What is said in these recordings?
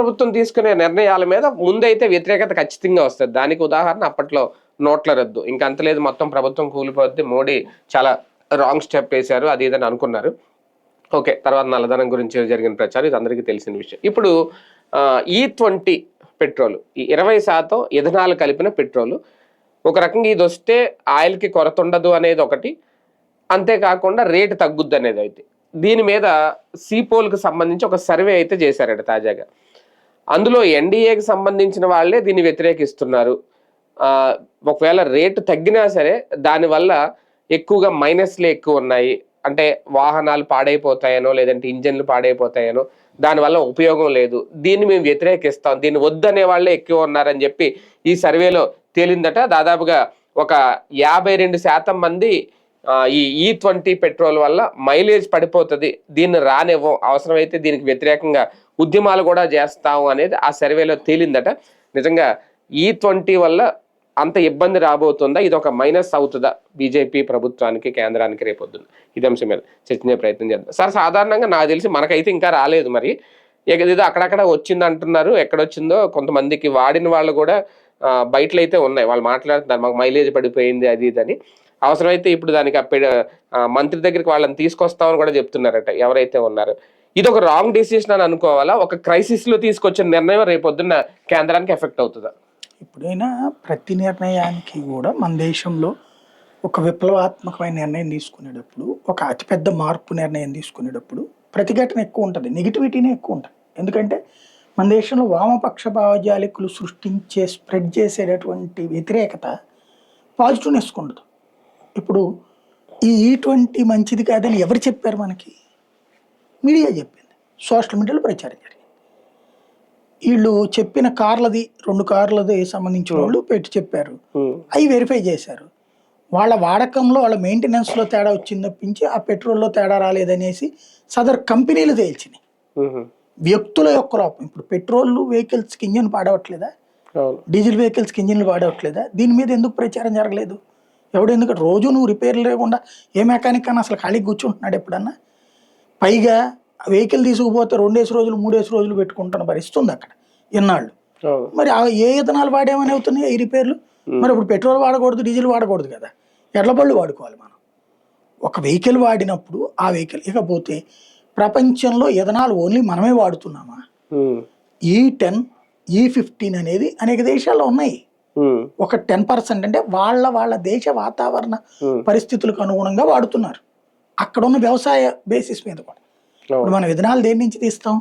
ప్రభుత్వం తీసుకునే నిర్ణయాల మీద ముందైతే వ్యతిరేకత ఖచ్చితంగా వస్తుంది. దానికి ఉదాహరణ అప్పట్లో నోట్ల రద్దు. ఇంకా అంతలేదు, మొత్తం ప్రభుత్వం కూలిపోద్ది, మోడీ చాలా రాంగ్ స్టెప్ వేశారు, అది ఇదని అనుకున్నారు. ఓకే, తర్వాత నల్లధనం గురించి జరిగిన ప్రచారం ఇది అందరికీ తెలిసిన విషయం. ఇప్పుడు E20 పెట్రోల్, ఈ 20% ఇథనాల్ కలిపిన పెట్రోల్, ఒక రకంగా ఇది వస్తే ఆయిల్కి కొరత ఉండదు అనేది ఒకటి, అంతేకాకుండా రేటు తగ్గుద్ది అనేది అయితే. దీని మీద సీపోల్కి సంబంధించి ఒక సర్వే అయితే చేశారట తాజాగా. అందులో ఎన్డీఏకి సంబంధించిన వాళ్ళే దీన్ని వ్యతిరేకిస్తున్నారు. ఒకవేళ రేటు తగ్గినా సరే దానివల్ల ఎక్కువగా మైనస్లే ఎక్కువ ఉన్నాయి, అంటే వాహనాలు పాడైపోతాయనో లేదంటే ఇంజన్లు పాడైపోతాయనో, దానివల్ల ఉపయోగం లేదు, దీన్ని మేము వ్యతిరేకిస్తాం, దీన్ని వద్దనే వాళ్ళే ఎక్కువ ఉన్నారని చెప్పి ఈ సర్వేలో తేలిందట. దాదాపుగా ఒక 52% మంది ఈ E20 పెట్రోల్ వల్ల మైలేజ్ పడిపోతుంది, దీన్ని రానివ్వం, అవసరమైతే దీనికి వ్యతిరేకంగా ఉద్యమాలు కూడా చేస్తాము అనేది ఆ సర్వేలో తేలిందట. నిజంగా E20 వల్ల అంత ఇబ్బంది రాబోతుందా, ఇది ఒక మైనస్ అవుతుందా బీజేపీ ప్రభుత్వానికి, కేంద్రానికి? రేపొద్దున ఇది అంశం మీద చర్చించే ప్రయత్నం చేద్దాం. సార్, సాధారణంగా నాకు తెలిసి మనకైతే ఇంకా రాలేదు, మరి ఏదో అక్కడక్కడ వచ్చింది అంటున్నారు. ఎక్కడొచ్చిందో కొంతమందికి వాడిన వాళ్ళు కూడా బయటలో అయితే ఉన్నాయి, వాళ్ళు మాట్లాడుతున్నారు మాకు మైలేజ్ పడిపోయింది అది ఇదని. అవసరమైతే ఇప్పుడు దానికి మంత్రి దగ్గరికి వాళ్ళని తీసుకొస్తామని కూడా చెప్తున్నారట ఎవరైతే ఉన్నారో. ఇది ఒక రాంగ్ డిసిషన్ అని అనుకోవాలా? ఒక క్రైసిస్ లో తీసుకొచ్చిన నిర్ణయం రేపొద్దున్న కేంద్రానికి ఎఫెక్ట్ అవుతుందా? ఇప్పుడైనా ప్రతి నిర్ణయానికి కూడా మన దేశంలో ఒక విప్లవాత్మకమైన నిర్ణయం తీసుకునేటప్పుడు, ఒక అతిపెద్ద మార్పు నిర్ణయం తీసుకునేటప్పుడు ప్రతిఘటన ఎక్కువ ఉంటుంది, నెగిటివిటీనే ఎక్కువ ఉంటుంది. ఎందుకంటే మన దేశంలో వామపక్ష భావజాలికులు సృష్టించే స్ప్రెడ్ చేసేటటువంటి వ్యతిరేకత పాజిటివ్నెస్ ఉండదు. ఇప్పుడు ఈ E20 మంచిది కాదని ఎవరు చెప్పారు మనకి? మీడియా చెప్పింది, సోషల్ మీడియాలో ప్రచారం జరిగింది. వీళ్ళు చెప్పిన కార్లది 2 కార్లది సంబంధించిన వాళ్ళు పెట్టి చెప్పారు, అవి వెరిఫై చేశారు. వాళ్ళ వాడకంలో వాళ్ళ మెయింటెనెన్స్లో తేడా వచ్చింది తప్పించి ఆ పెట్రోల్లో తేడా రాలేదనేసి సదర్ కంపెనీలు తేల్చినాయి. వ్యక్తుల యొక్క లోపం. ఇప్పుడు పెట్రోల్ వెహికల్స్కి ఇంజిన్ పాడవట్లేదా, డీజిల్ వెహికల్స్కి ఇంజిన్లు పాడవట్లేదా? దీని మీద ఎందుకు ప్రచారం జరగలేదు? ఎందుకంటే రోజు నువ్వు రిపేర్లు లేకుండా ఏ మెకానిక్ అన్నా అసలు ఖాళీ కూర్చుంటున్నాడు ఎప్పుడన్నా? పైగా వెహికల్ తీసుకుపోతే 2 రోజులు 3 రోజులు పెట్టుకుంటున్న పరిస్థితుంది అక్కడ ఎన్నాళ్ళు. మరి ఏ ఇథనాలు వాడేమని అవుతున్నాయి ఈ రిపేర్లు? మరి ఇప్పుడు పెట్రోల్ వాడకూడదు, డీజిల్ వాడకూడదు కదా, ఎడ్ల బళ్ళు వాడుకోవాలి మనం. ఒక వెహికల్ వాడినప్పుడు ఆ వెహికల్, ఇకపోతే ప్రపంచంలో ఇథనాల్ ఓన్లీ మనమే వాడుతున్నామా? E10 E15 అనేది అనేక దేశాల్లో ఉన్నాయి. ఒక 10% అంటే వాళ్ళ దేశ వాతావరణ పరిస్థితులకు అనుగుణంగా వాడుతున్నారు, అక్కడ ఉన్న వ్యవసాయ బేసిస్ మీద కూడా. ఇప్పుడు మనం ఇథనాల్ దేని నుంచి తీస్తాం?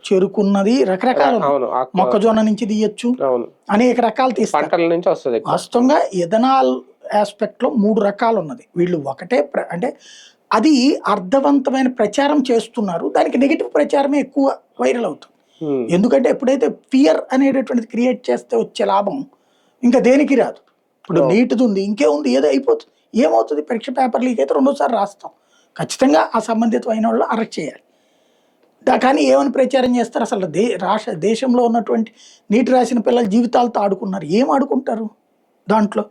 చెరుకున్నది రకరకాల, మొక్కజొన్న నుంచి తీయచ్చు, అనేక రకాలు తీస్తాం. వాస్తవంగా ఇథనాల్ ఆస్పెక్ట్ లో 3 రకాలు ఉన్నది. వీళ్ళు ఒకటే అంటే అది అర్థవంతమైన ప్రచారం చేస్తున్నారు, దానికి నెగిటివ్ ప్రచారమే ఎక్కువ వైరల్ అవుతుంది. ఎందుకంటే ఎప్పుడైతే ఫియర్ అనేటటువంటిది క్రియేట్ చేస్తే వచ్చే లాభం ఇంకా దేనికి రాదు. ఇప్పుడు నీట్ది ఉంది, ఇంకే ఉంది, ఏదో అయిపోతుంది. ఏమవుతుంది? పరీక్ష పేపర్ లీక్ అయితే 2వ సారి రాస్తాం, ఖచ్చితంగా ఆ సంబంధితమైన వాళ్ళు అరెస్ట్ చేయాలి. కానీ ఏమని ప్రచారం చేస్తారు? అసలు దేశంలో ఉన్నటువంటి నీట్ రాసిన పిల్లల జీవితాలతో ఆడుకున్నారు. ఏం ఆడుకుంటారు దాంట్లో?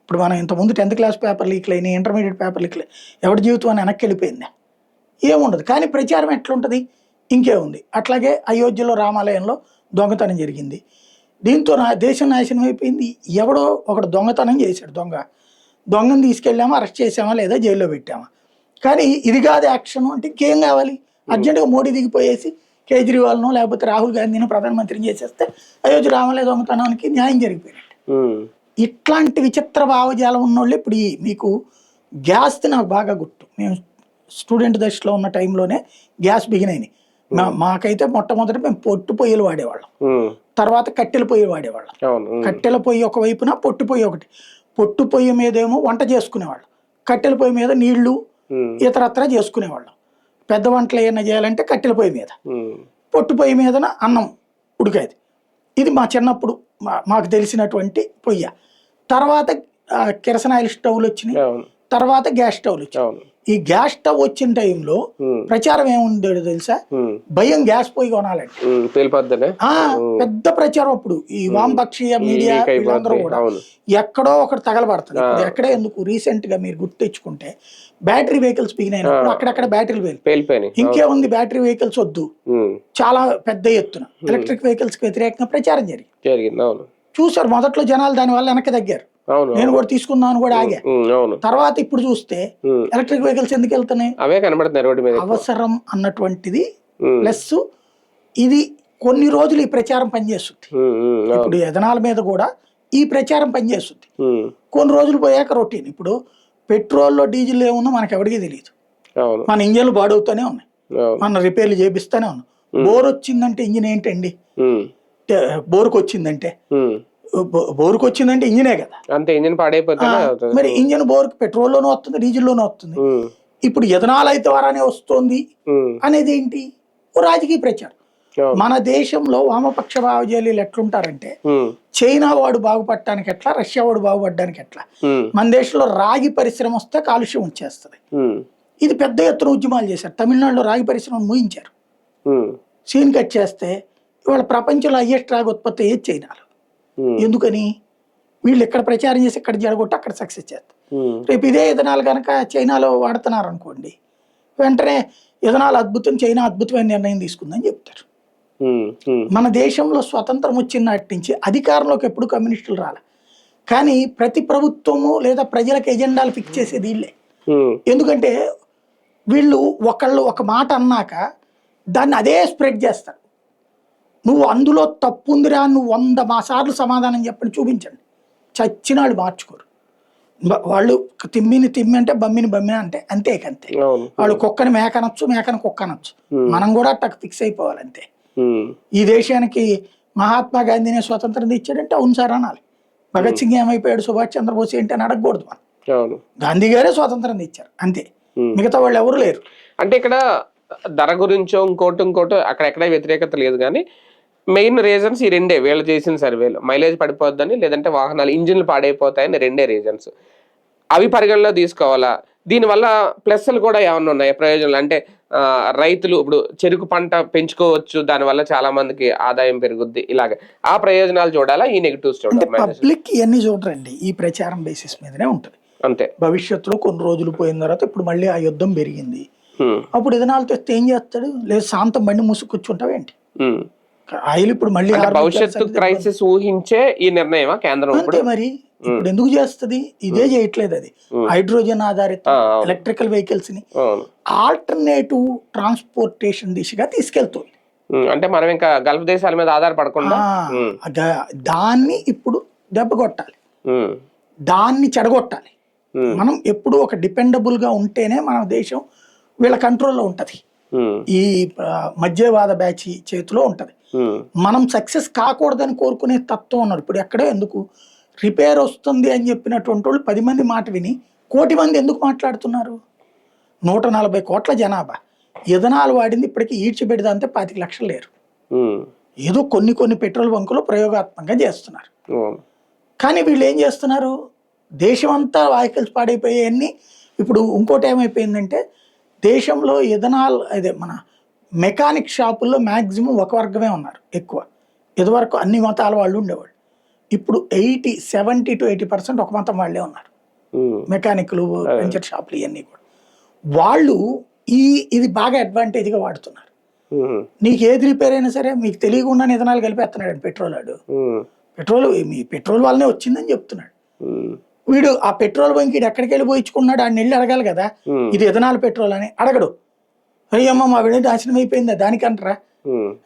ఇప్పుడు మనం ఇంతకుముందు 10th క్లాస్ పేపర్ లీక్లు అయినాయి, ఇంటర్మీడియట్ పేపర్ లీక్లు, ఎవరి జీవితం అని వెనక్కి వెళ్ళిపోయిందా? ఏముండదు. కానీ ప్రచారం ఎట్లుంటుంది? ఇంకేముంది. అట్లాగే అయోధ్యలో రామాలయంలో దొంగతనం జరిగింది, దీంతో దేశం నాశనం అయిపోయింది. ఎవడో ఒకడు దొంగతనం చేశాడు, దొంగను తీసుకెళ్ళామా, అరెస్ట్ చేసామా, లేదా జైల్లో పెట్టామా? కానీ ఇది కాదు యాక్షన్ అంటే ఇంకేం కావాలి? అర్జెంటుగా మోడీ దిగిపోయేసి కేజ్రీవాల్నో లేకపోతే రాహుల్ గాంధీనో ప్రధానమంత్రిని చేసేస్తే అయోధ్య రామాలయ దొంగతనానికి న్యాయం జరిగిపోయినట్టు. ఇట్లాంటి విచిత్ర భావజాలం ఉన్నోళ్ళు ఇప్పుడు మీకు గ్యాస్ది నాకు బాగా గుర్తు. మేము స్టూడెంట్ దశలో ఉన్న టైంలోనే గ్యాస్ బిగినైనాయి. మాకైతే మొట్టమొదటి మేము పొట్టు పొయ్యిలు వాడేవాళ్ళం, తర్వాత కట్టెల పొయ్యి వాడేవాళ్ళం. కట్టెల పొయ్యి ఒకవైపున, పొట్టు పొయ్యి ఒకటి. పొట్టు పొయ్యి మీదేమో వంట చేసుకునేవాళ్ళం, కట్టెల పొయ్యి మీద నీళ్లు ఇతరత్ర చేసుకునేవాళ్ళం. పెద్ద వంటలు ఏమైనా చేయాలంటే కట్టెల పొయ్యి మీద, పొట్టు పొయ్యి మీదన అన్నం ఉడికేది. ఇది మా చిన్నప్పుడు మాకు తెలిసినటువంటి పొయ్య. తర్వాత కిరసనాయిల్ స్టవ్లు వచ్చినాయి, తర్వాత గ్యాస్ స్టవ్లు వచ్చినాయి. ఈ గ్యాస్ స్టవ్ వచ్చిన టైంలో ప్రచారం ఏముండేది తెలుసా? భయం, గ్యాస్ పోయి కొనాలంటే పేలిపోద్దనే పెద్ద ప్రచారం. అప్పుడు ఈ వామపక్షీయ మీడియా వీళ్ళందరూ కూడా ఎక్కడో ఒకటి తగలబడుతుంది. ఇప్పుడు ఎక్కడే ఎందుకు రీసెంట్ గా మీరు గుర్తు తెచ్చుకుంటే బ్యాటరీ వెహికల్స్ బిగినప్పుడు అక్కడక్కడ బ్యాటరీలు పేలిపోయినాయి. ఇంకేముంది, బ్యాటరీ వెహికల్స్ వద్దు, చాలా పెద్ద ఎత్తున ఎలక్ట్రిక్ వెహికల్స్ కి వ్యతిరేకంగా ప్రచారం జరిగింది. చూసారు మొదట్లో జనాలు, దాని వల్ల వెనక్కి తగ్గారు. నేను కూడా తీసుకుందామని కూడా ఆగా. తర్వాత ఇప్పుడు చూస్తే ఎలక్ట్రిక్ వెహికల్స్ ఎందుకు వెళ్తున్నాయి? అవే కనబడుతున్నాయి రోడ్డు మీద. అవసరం అన్నటువంటిది ప్లస్ ఇది కొన్ని రోజులు ఈ ప్రచారం పనిచేస్తుంది. ఇప్పుడు ఎథనాల్ మీద కూడా ఈ ప్రచారం పనిచేస్తుంది. కొన్ని రోజులు పోయాక రొటీన్. ఇప్పుడు పెట్రోల్లో డీజిల్ ఏముందో మనకు ఎవరికీ తెలియదు. మన ఇంజన్లు పాడవుతూనే ఉన్నాయి, మన రిపేర్లు చేపిస్తూనే ఉన్నాం. బోర్ వచ్చిందంటే ఇంజిన్ ఏంటండి? బోర్కు వచ్చిందంటే ఇంజినే కదా, అంతే. ఇంజిన్ పాడైపోతే మరి ఇంజిన్ బోర్కు పెట్రోల్లోనూ వస్తుంది, డీజిల్లోనూ వస్తుంది. ఇప్పుడు ఎథనాల్ అయితే వారానే వస్తుంది అనేది ఏంటి? ఓ రాజకీయ ప్రచారం. మన దేశంలో వామపక్ష భావజాలీలు ఎట్లుంటారంటే, చైనా వాడు బాగుపడటానికి ఎట్లా, రష్యా వాడు బాగుపడడానికి ఎట్లా, మన దేశంలో రాగి పరిశ్రమ వస్తే కాలుష్యం వచ్చేస్తుంది. ఇది పెద్ద ఎత్తున ఉద్యమాలు చేశారు. తమిళనాడులో రాగి పరిశ్రమను మూయించారు. సీన్ కట్ చేస్తే ఇవాళ ప్రపంచంలో హైయెస్ట్ రాగి ఉత్పత్తి అయ్యేది చైనాలో. ఎందుకని? వీళ్ళు ఇక్కడ ప్రచారం చేసి ఇక్కడ జరగొట్టి అక్కడ సక్సెస్ చేస్తారు. రేపు ఇదే ఇథనాల్ కనుక చైనాలో వాడుతున్నారు అనుకోండి, వెంటనే ఇథనాల్ అద్భుతం, చైనా అద్భుతమైన నిర్ణయం తీసుకుందని చెప్తారు. మన దేశంలో స్వతంత్రం వచ్చిన నాటి నుంచి అధికారంలోకి ఎప్పుడు కమ్యూనిస్టులు రాలే, కానీ ప్రతి ప్రభుత్వము లేదా ప్రజలకు ఎజెండాలు ఫిక్స్ చేసేది వీళ్ళే. ఎందుకంటే వీళ్ళు ఒకళ్ళు ఒక మాట అన్నాక దాన్ని అదే స్ప్రెడ్ చేస్తారు. నువ్వు అందులో తప్పు ఉందిరా, నువ్వు 100 సార్లు సమాధానం చెప్పని చూపించండి, చచ్చినాళ్ళు మార్చుకోరు. వాళ్ళు తిమ్మి అంటే బమ్మిని అంటే అంతే. వాళ్ళు కుక్కని మేకనొచ్చు, మేకను కుక్క అనొచ్చు. మనం కూడా అట్లా ఫిక్స్ అయిపోవాలి అంతే. ఈ దేశానికి మహాత్మా గాంధీనే స్వతంత్రం తెచ్చాడంటే అవును సార్ అనాలి. భగత్ సింగ్ ఏమైపోయాడు, సుభాష్ చంద్రబోస్ ఏంటి అని అడగకూడదు మనం. గాంధీ గారే స్వాతంత్రం తెచ్చారు అంతే, మిగతా వాళ్ళు ఎవరు లేరు. అంటే ఇక్కడ ధర గురించో ఇంకోటో అక్కడెక్కడ వ్యతిరేకత లేదు, కానీ మెయిన్ రీజన్స్ ఈ రెండే. వీళ్ళు చేసిన సర్వేలో మైలేజ్ పడిపోద్దని, లేదంటే వాహనాలు ఇంజిన్లు పాడైపోతాయని రెండే రీజన్స్. అవి పరిగణలో తీసుకోవాలా? దీనివల్ల ప్లస్లు కూడా ఏమన్నా ఉన్నాయి, ప్రయోజనాలు? అంటే రైతులు ఇప్పుడు చెరుకు పంట పెంచుకోవచ్చు, దానివల్ల చాలా మందికి ఆదాయం పెరుగుద్ది, ఇలాగ ఆ ప్రయోజనాలు చూడాలా, ఈ నెగిటివ్స్ చూడాలి? పబ్లిక్ ఇవన్నీ చూడరండి, ఈ ప్రచారం బేసిస్ మీదనే ఉంటుంది అంతే. భవిష్యత్తులో కొన్ని రోజులు పోయిన తర్వాత ఇప్పుడు మళ్ళీ ఆ యుద్ధం పెరిగింది, అప్పుడు ఇథనాల్ తెస్తే ఏం చేస్తాడు? లేదు శాంతం బండి మూసుకొచ్చుంటావేంటి? ఆయిల్ ఇప్పుడు మళ్ళీ భవిష్యత్తు క్రైసిస్ ఊహించే ఈ నిర్ణయమా కేంద్రం? అంతే మరి. ఇప్పుడు ఎందుకు చేస్తుంది? ఇదే చేయట్లేదు, అది హైడ్రోజన్ ఆధారిత ఎలక్ట్రికల్ వెహికల్స్ ని ఆల్టర్నేటివ్ ట్రాన్స్పోర్టేషన్ దిశగా తీసుకెళ్తుంది. అంటే మనం ఇంకా గల్ఫ్ దేశాల మీద ఆధారపడకుండా దాన్ని ఇప్పుడు దెబ్బ కొట్టాలి, దాన్ని చెడగొట్టాలి. మనం ఎప్పుడు ఒక డిపెండబుల్ గా ఉంటేనే మన దేశం వీళ్ళ కంట్రోల్లో ఉంటది. ఈ మధ్యవాద బ్యాచ్ చేతిలో ఉంటది. మనం సక్సెస్ కాకూడదని కోరుకునే తత్వం ఉన్నారు. ఇప్పుడు ఎక్కడో ఎందుకు రిపేర్ వస్తుంది అని చెప్పినటువంటి వాళ్ళు 10 మంది మాట విని 1 కోటి మంది ఎందుకు మాట్లాడుతున్నారు? 140 కోట్ల జనాభా, ఇథనాల్ వాడింది ఇప్పటికీ ఈడ్చిపెడదంతే 25 లక్షలు లేరు. ఏదో కొన్ని పెట్రోల్ బంకులు ప్రయోగాత్మకంగా చేస్తున్నారు. కానీ వీళ్ళు ఏం చేస్తున్నారు? దేశమంతా వెహికల్స్ పాడైపోయాయన్ని. ఇప్పుడు ఇంకోటి ఏమైపోయిందంటే, దేశంలో ఇథనాల్ అదే మన మెకానిక్ షాపుల్లో మ్యాక్సిమం ఒక వర్గమే ఉన్నారు ఎక్కువ. ఇదివరకు అన్ని మతాల వాళ్ళు ఉండేవాళ్ళు, ఇప్పుడు 70 to 80% ఒక మతం వాళ్ళే ఉన్నారు. మెకానిక్లు, పంచర్ షాపులు ఇవన్నీ కూడా వాళ్ళు ఇది బాగా అడ్వాంటేజ్గా వాడుతున్నారు. నీకు ఏది రిపేర్ అయినా సరే మీకు తెలియకుండా ఇథనాల్ కలిపేస్తున్నాడు పెట్రోల్. ఆడు పెట్రోల్ వల్లనే వచ్చిందని చెప్తున్నాడు. వీడు ఆ పెట్రోల్ బంక్ ఎక్కడికి వెళ్ళి పోయించుకున్నాడు, ఆడిని వెళ్ళి అడగాలి కదా, ఇది ఇథనాల్ పెట్రోల్ అని. అడగడు. అయ్యమ్మ మా వీడి నాశనం అయిపోయిందా దానికంటారా?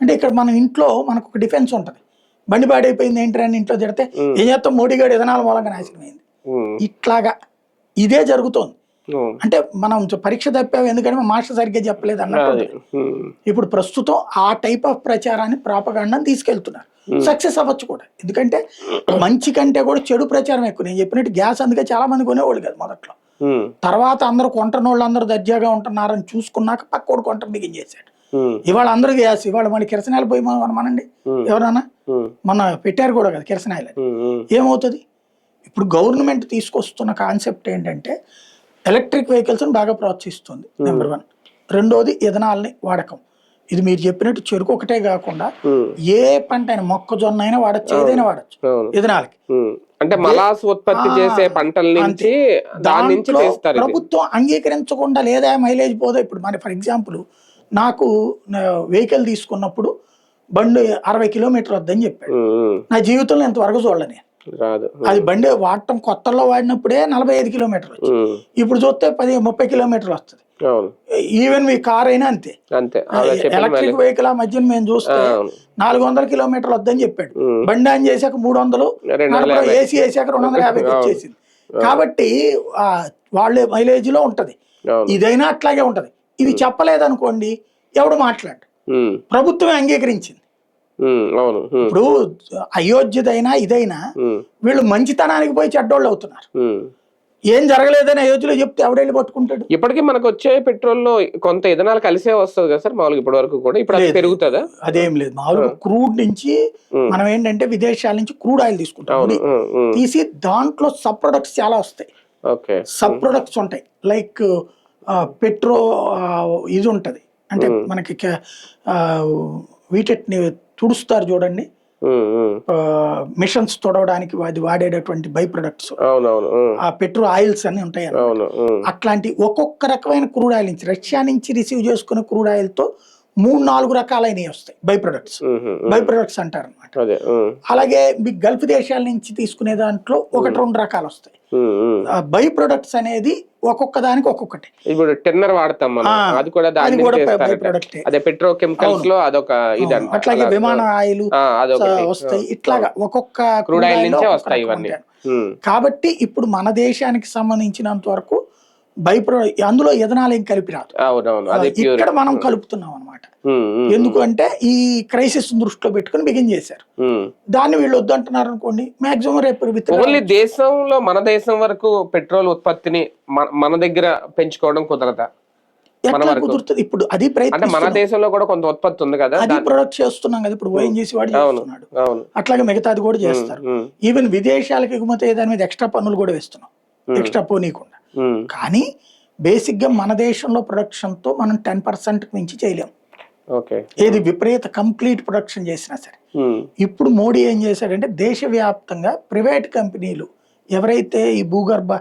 అంటే ఇక్కడ మన ఇంట్లో మనకు ఒక డిఫెన్స్ ఉంటది, బండి పాడైపోయింది ఏంటరా అని ఇంట్లో తిడితే ఏం చేస్తాం, మోడీ గారు ఇథనాల్ మూలంగా నాశనం అయింది. ఇట్లాగా ఇదే జరుగుతోంది. అంటే మనం పరీక్ష తప్పావు ఎందుకంటే మా మాస్టర్ సరిగ్గా చెప్పలేదు అన్నట్టు. ఇప్పుడు ప్రస్తుతం ఆ టైప్ ఆఫ్ ప్రచారాన్ని ప్రాపగాండాన్ని తీసుకెళ్తున్నారు. సక్సెస్ అవ్వచ్చు కూడా, ఎందుకంటే మంచి కంటే కూడా చెడు ప్రచారం ఎక్కువ. నేను చెప్పినట్టు గ్యాస్ అందుకే చాలా మంది కొనేవాళ్ళు కదా మొదట్లో, తర్వాత అందరూ కొంటున్న వాళ్ళు అందరూ దర్జాగా ఉంటున్నారని చూసుకున్నాక పక్కోడు కొంట బిగించేశాడు. ఇవాళ అందరూ గ్యాస్, ఇవాళ మళ్ళీ కిరసనాయిలు పోయి మనండి ఎవరన్నా మొన్న పెట్టారు కూడా కదా కిరసనాయిలు. ఏమవుతుంది? ఇప్పుడు గవర్నమెంట్ తీసుకొస్తున్న కాన్సెప్ట్ ఏంటంటే ఎలక్ట్రిక్ వెహికల్స్ బాగా ప్రోత్సహిస్తుంది నెంబర్ 1. రెండోది ఇథనాల్ని వాడకం. ఇది మీరు చెప్పినట్టు చెరుకు ఒకటే కాకుండా ఏ పంట అయినా మొక్కజొన్న అయినా వాడచ్చు, ఏదైనా వాడచ్చు ఇథనాల్కి. అంటే మలాస్ ఉత్పత్తి చేసే పంటల నుంచి దాని నుంచి చేస్తారు. ప్రభుత్వం అంగీకరించకుండా లేదా మైలేజ్ పోదా. ఇప్పుడు మరి ఫర్ ఎగ్జాంపుల్ నాకు వెహికల్ తీసుకున్నప్పుడు బండి 60 కిలోమీటర్ వద్దని చెప్పాడు. నా జీవితంలో ఇంతవరకు చూడలేని అది బండి వాడటం కొత్తలో వాడినప్పుడే 45 కిలోమీటర్లు వచ్చింది. ఇప్పుడు చూస్తే 30 కిలోమీటర్లు వస్తుంది. ఈవెన్ మీ కార్ అయినా అంతే. ఎలక్ట్రిక్ వెహికల్ ఆ మధ్యన మేము చూస్తే 400 కిలోమీటర్లు వద్దని చెప్పాడు. బండి ఆన్ చేశాక 300, ఏసీ వేసాక 250 వచ్చేసింది. కాబట్టి వాళ్ళే మైలేజ్ లో ఉంటది. ఇదైనా అట్లాగే ఉంటది. ఇది చెప్పలేదనుకోండి ఎవడు మాట్లాడు. ప్రభుత్వమే అంగీకరించింది. ఇప్పుడు అయోధ్యదైనా ఇదైనా వీళ్ళు మంచితనానికి పోయి చెడ్డోళ్ళు అవుతున్నారు. ఏం జరగలేదని అయోధ్యలో చెప్తే ఎవడెళ్ళి పట్టుకుంటాడు. ఇప్పటికీ మనకు వచ్చే పెట్రోల్ లో కొంత ఇథనాల్ కలిసే వస్తుంది కదా సార్ మామూలుగా ఇప్పటి వరకు కూడా. ఇప్పుడు అది పెరుగుతుందా? అదేం లేదు. మామూలుగా క్రూడ్ నుంచి మనం ఏంటంటే విదేశాల నుంచి క్రూడ్ ఆయిల్ తీసుకుంటాం. తీసి దాంట్లో సబ్ ప్రొడక్ట్స్ చాలా వస్తాయి. సబ్ ప్రొడక్ట్స్ ఉంటాయి. లైక్ పెట్రో ఇది ఉంటది. అంటే మనకి వీటిని తుడుస్తారు చూడండి, మిషన్స్ తొడవడానికి అది వాడేటటువంటి బై ప్రొడక్ట్స్, ఆ పెట్రో ఆయిల్స్ అన్ని ఉంటాయి. అట్లాంటి ఒక్కొక్క రకమైన క్రూడ్ ఆయిల్ నుంచి రష్యా నుంచి రిసీవ్ చేసుకునే క్రూడ్ ఆయిల్ తో 3-4 రకాలైనవి వస్తాయి బై ప్రొడక్ట్స్ అంటారు అనమాట. అలాగే మీ గల్ఫ్ దేశాల నుంచి తీసుకునే దాంట్లో 1-2 రకాలు వస్తాయి. బై ప్రొడక్ట్స్ అనేది ఒక్కొక్క దానికి ఒక్కొక్కటి. ఇప్పుడు టెన్నర్ వాడతాం మనం, అది కూడా బై ప్రొడక్ట్. అదే పెట్రోకెమికల్స్ లో అదొక ఇది. అట్లాగే విమాన ఆయిల్ వస్తాయి. ఇట్లాగా ఒక్కొక్క క్రూడ్ ఆయిల్ నుంచే వస్తాయి ఇవన్నీ. కాబట్టి ఇప్పుడు మన దేశానికి సంబంధించినంత వరకు బై ప్రొడక్ట్ అందులో ఇథనాల్ ఏం కలిపి రాదు. ఇక్కడ మనం కలుపుతున్నాం అనమాట. ఎందుకు అంటే ఈ క్రైసిస్ దృష్టిలో పెట్టుకుని బిగిన్ చేశారు. దాన్ని వీళ్ళు వద్దంటున్నారు అనుకోండి, మాక్సిమం రేపు ఓన్లీ దేశంలో మన దేశం వరకు పెట్రోల్ ఉత్పత్తిని మన దగ్గర పెంచుకోవడం కుదరదా? కుదురుతుంది. ఇప్పుడు అది ప్రయత్నం. మన దేశంలో కూడా కొంత ఉత్పత్తి ఉంది కదా, అది ప్రొడక్ట్ చేస్తున్నాం కదా. ఇప్పుడు ఓఎన్జీసీ వాడు చేస్తున్నాడు, అట్లాగే మిగతాది కూడా చేస్తారు. ఈవెన్ విదేశాలకు ఎగుమతి అయ్యే దాని మీద ఎక్స్ట్రా పన్నులు కూడా వేస్తున్నాం, ఎక్స్ట్రా పోనీయకుండా. కానీ బేసిక్ గా మన దేశంలో ప్రొడక్షన్ తో మనం 10% మించి చేయలేము. ఏది విపరీత కంప్లీట్ ప్రొడక్షన్ చేసినా సరే. ఇప్పుడు మోడీ ఏం చేశాడంటే దేశవ్యాప్తంగా ప్రైవేట్ కంపెనీలు ఎవరైతే ఈ భూగర్భ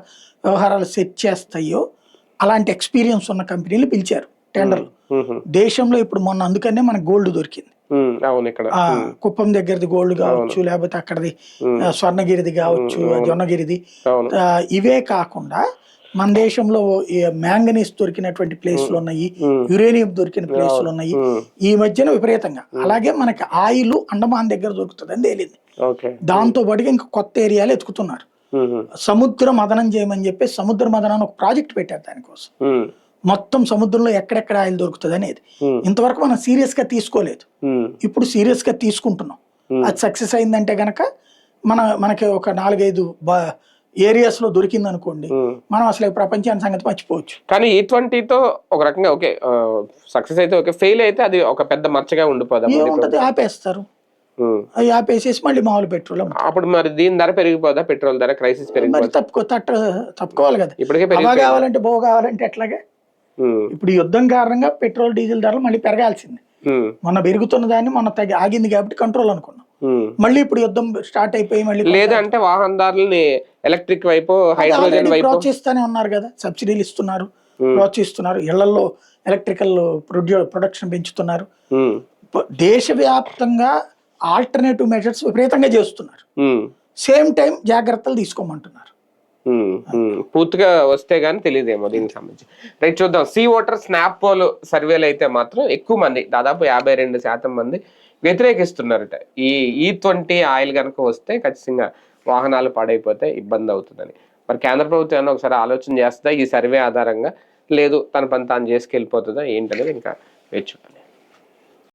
వ్యవహారాలు సెట్ చేస్తాయో అలాంటి ఎక్స్పీరియన్స్ ఉన్న కంపెనీలు పిలిచారు టెండర్లు. దేశంలో ఇప్పుడు మొన్న అందుకనే మనకు గోల్డ్ దొరికింది. కుప్పం దగ్గరది గోల్డ్ కావచ్చు, లేకపోతే అక్కడది స్వర్ణగిరిది కావచ్చు, జొన్నగిరిది. ఇవే కాకుండా మన దేశంలో మ్యాంగనీస్ దొరికినటువంటి ప్లేస్లు ఉన్నాయి, యురేనియం దొరికిన ప్లేస్లు ఉన్నాయి ఈ మధ్యన విపరీతంగా. అలాగే మనకి ఆయిల్ అండమాన్ దగ్గర దొరుకుతుంది అని తేలింది. దాంతో పాటుగా ఇంకా కొత్త ఏరియాలు ఎత్తుకుతున్నారు. సముద్ర మదనం చేయమని చెప్పి సముద్ర మదనం ఒక ప్రాజెక్ట్ పెట్టారు దానికోసం. మొత్తం సముద్రంలో ఎక్కడెక్కడ ఆయిల్ దొరుకుతుంది అనేది ఇంతవరకు మనం సీరియస్ గా తీసుకోలేదు. ఇప్పుడు సీరియస్ గా తీసుకుంటున్నాం. అది సక్సెస్ అయిందంటే గనక మనకి ఒక 4-5 ఏరియాస్ లో దొరికింది అనుకోండి, మనం అసలు ప్రపంచాన్ని సంగతి మర్చిపోవచ్చు. కానీ E20తో ఒక రకంగా ఓకే సక్సెస్ అయితే ఓకే, ఫెయిల్ అయితే అది ఒక పెద్ద మచ్చగా ఉండిపోదా? ఏముంటది, ఆపేస్తారు. అవి ఆపేసేసి మళ్ళీ మామూలు పెట్రోల్. అప్పుడు మరి దీని ధర పెరిగిపోదా? పెట్రోల్ ధర క్రైసిస్ పెరిగిపోదా? తప్పుకోవాలి కదా. ఇప్పటికే కావాలంటే బో కావాలంటే ఎట్లాగా. ఇప్పుడు యుద్ధం కారణంగా పెట్రోల్ డీజిల్ ధరలు మళ్ళీ పెరగాల్సింది. మొన్న పెరుగుతున్న దాన్ని మొన్న ఆగింది కాబట్టి కంట్రోల్ అనుకున్నాం. మళ్ళీ ఇప్పుడు యుద్ధం స్టార్ట్ అయిపోయి మళ్ళీ లేదంటే వాహనదారులని ఎలక్ట్రిక్ వైపు హైడ్రోజన్ వైపు ప్రోత్సహిస్తూనే ఉన్నారు కదా. సబ్సిడీలు ఇస్తున్నారు, ప్రోత్సహిస్తున్నారు. ఇళ్లలో ఎలక్ట్రికల్ ప్రొడక్షన్ పెంచుతున్నారు. దేశవ్యాప్తంగా ఆల్టర్నేటివ్ మెజర్స్ విపరీతంగా చేస్తున్నారు. సేమ్ టైం జాగ్రత్తలు తీసుకోమంటున్నారు. పూర్తిగా వస్తే గానీ తెలియదేమో దీనికి సంబంధించి. రైట్, చూద్దాం. సీ వాటర్ స్నాప్ పోల్ సర్వేలు అయితే మాత్రం ఎక్కువ మంది, దాదాపు 52% మంది వ్యతిరేకిస్తున్నారట. ఈ E20 ఆయిల్ కనుక వస్తే ఖచ్చితంగా వాహనాలు పాడైపోతే ఇబ్బంది అవుతుందని. మరి కేంద్ర ప్రభుత్వం ఏమన్నా ఒకసారి ఆలోచన చేస్తుందా ఈ సర్వే ఆధారంగా? లేదు తన పని తాను చేసుకెళ్ళిపోతుందా ఏంటనేది ఇంకా వేచి చూడాలి.